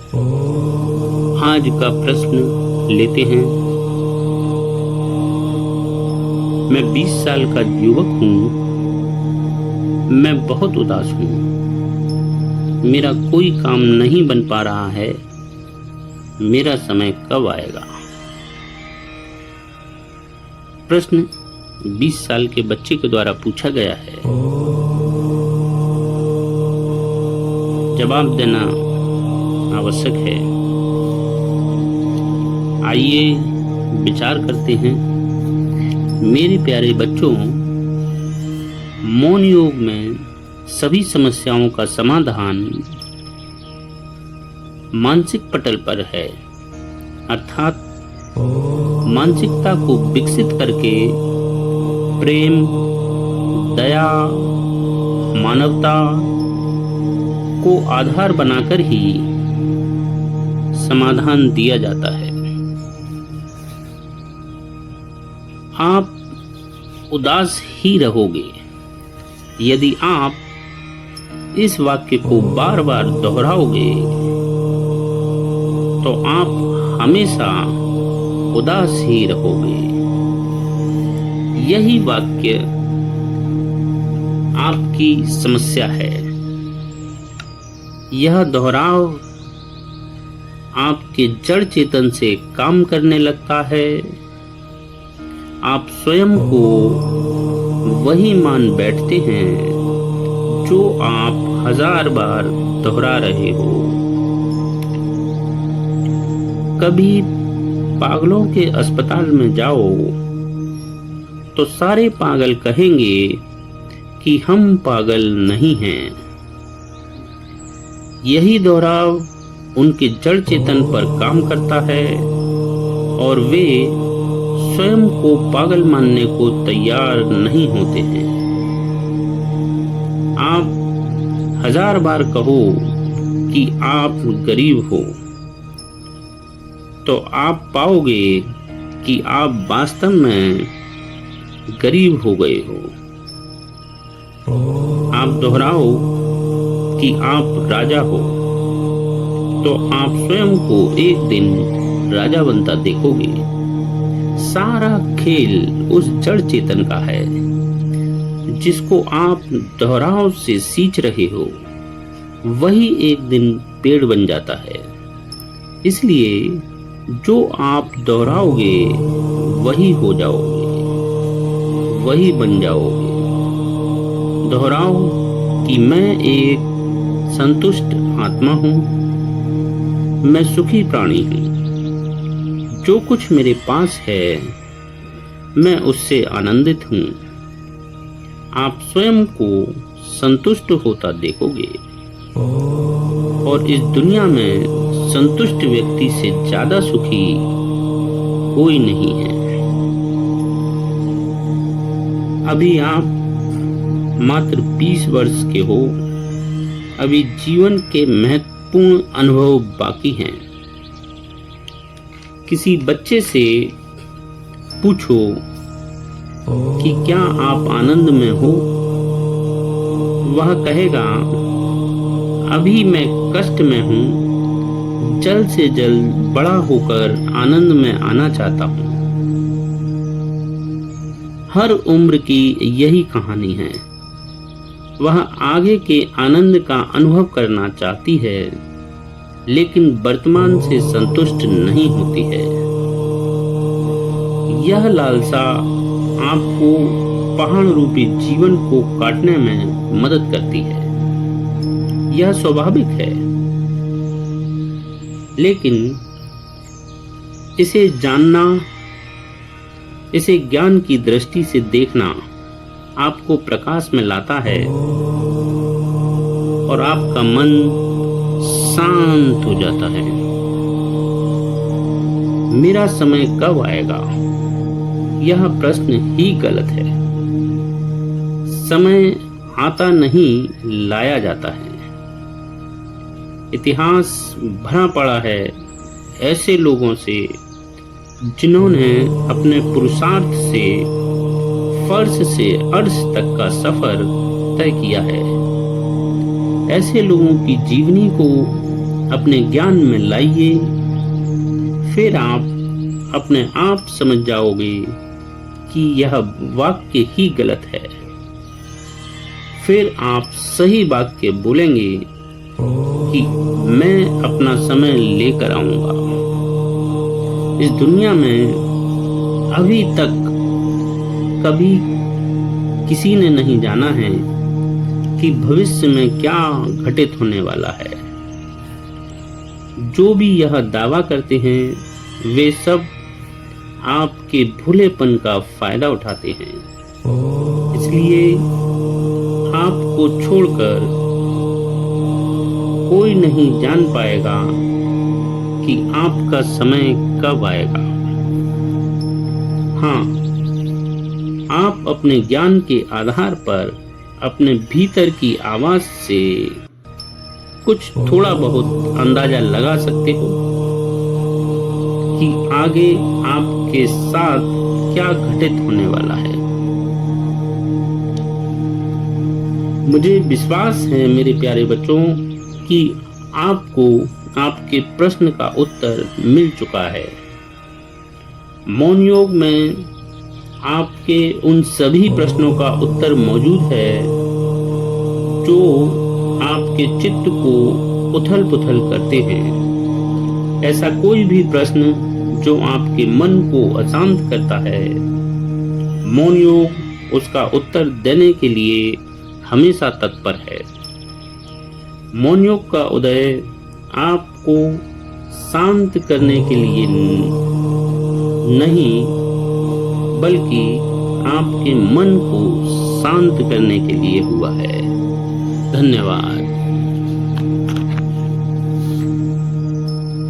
आज का प्रश्न लेते हैं। मैं 20 साल का युवक हूँ। मैं बहुत उदास हूँ। मेरा कोई काम नहीं बन पा रहा है। मेरा समय कब आएगा? प्रश्न 20 साल के बच्चे के द्वारा पूछा गया है। जवाब देना आवश्यक है। आइए विचार करते हैं। मेरे प्यारे बच्चों, मौन योग में सभी समस्याओं का समाधान मानसिक पटल पर है, अर्थात मानसिकता को विकसित करके प्रेम, दया, मानवता को आधार बनाकर ही समाधान दिया जाता है। आप उदास ही रहोगे यदि आप इस वाक्य को बार बार दोहराओगे, तो आप हमेशा उदास ही रहोगे। यही वाक्य आपकी समस्या है। यह दोहराव आपके जड़ चेतन से काम करने लगता है। आप स्वयं को वही मान बैठते हैं जो आप 1000 बार दोहरा रहे हो। कभी पागलों के अस्पताल में जाओ तो सारे पागल कहेंगे कि हम पागल नहीं हैं। यही दोहराव उनके जड़ चेतन पर काम करता है और वे स्वयं को पागल मानने को तैयार नहीं होते हैं। आप 1000 बार कहो कि आप गरीब हो, तो आप पाओगे कि आप वास्तव में गरीब हो गए हो। आप दोहराओ कि आप राजा हो, तो आप स्वयं को एक दिन राजा बनता देखोगे। सारा खेल उस जड़ चेतन का है जिसको आप दोहराव से सींच रहे हो। वही एक दिन पेड़ बन जाता है। इसलिए जो आप दोहराओगे वही हो जाओगे, वही बन जाओगे। दोहराओ कि मैं एक संतुष्ट आत्मा हूँ, मैं सुखी प्राणी हूँ। जो कुछ मेरे पास है मैं उससे आनंदित हूँ। आप स्वयं को संतुष्ट होता देखोगे और इस दुनिया में संतुष्ट व्यक्ति से ज्यादा सुखी कोई नहीं है। अभी आप मात्र 20 वर्ष के हो। अभी जीवन के महत्वपूर्ण अनुभव बाकी हैं। किसी बच्चे से पूछो कि क्या आप आनंद में हो? वह कहेगा, अभी मैं कष्ट में हूँ, जल्द से जल्द बड़ा होकर आनंद में आना चाहता हूँ। हर उम्र की यही कहानी है। वह आगे के आनंद का अनुभव करना चाहती है, लेकिन वर्तमान से संतुष्ट नहीं होती है। यह लालसा आपको पहाड़ रूपी जीवन को काटने में मदद करती है। यह स्वाभाविक है, लेकिन इसे जानना, इसे ज्ञान की दृष्टि से देखना आपको प्रकाश में लाता है और आपका मन शांत हो जाता है। मेरा समय कब आएगा? यह प्रश्न ही गलत है। समय आता नहीं, लाया जाता है। इतिहास भरा पड़ा है ऐसे लोगों से जिन्होंने अपने पुरुषार्थ से फर्श से अर्श तक का सफर तय किया है। ऐसे लोगों की जीवनी को अपने ज्ञान में लाइए, फिर आप अपने आप समझ जाओगे कि यह वाक्य ही गलत है। फिर आप सही वाक्य बोलेंगे कि मैं अपना समय लेकर आऊंगा। इस दुनिया में अभी तक कभी किसी ने नहीं जाना है कि भविष्य में क्या घटित होने वाला है। जो भी यह दावा करते हैं वे सब आपके भोलेपन का फायदा उठाते हैं। इसलिए आपको छोड़कर कोई नहीं जान पाएगा कि आपका समय कब आएगा। हाँ, आप अपने ज्ञान के आधार पर अपने भीतर की आवाज से कुछ थोड़ा बहुत अंदाजा लगा सकते हो कि आगे आपके साथ क्या घटित होने वाला है। मुझे विश्वास है मेरे प्यारे बच्चों कि आपको आपके प्रश्न का उत्तर मिल चुका है। मौन योग में आपके उन सभी प्रश्नों का उत्तर मौजूद है जो आपके चित्त को उथल-पुथल करते हैं। ऐसा कोई भी प्रश्न जो आपके मन को अशांत करता है, मौन योग उसका उत्तर देने के लिए हमेशा तत्पर है। मौन योग का उदय आपको शांत करने के लिए नहीं, बल्कि आपके मन को शांत करने के लिए हुआ है। धन्यवाद।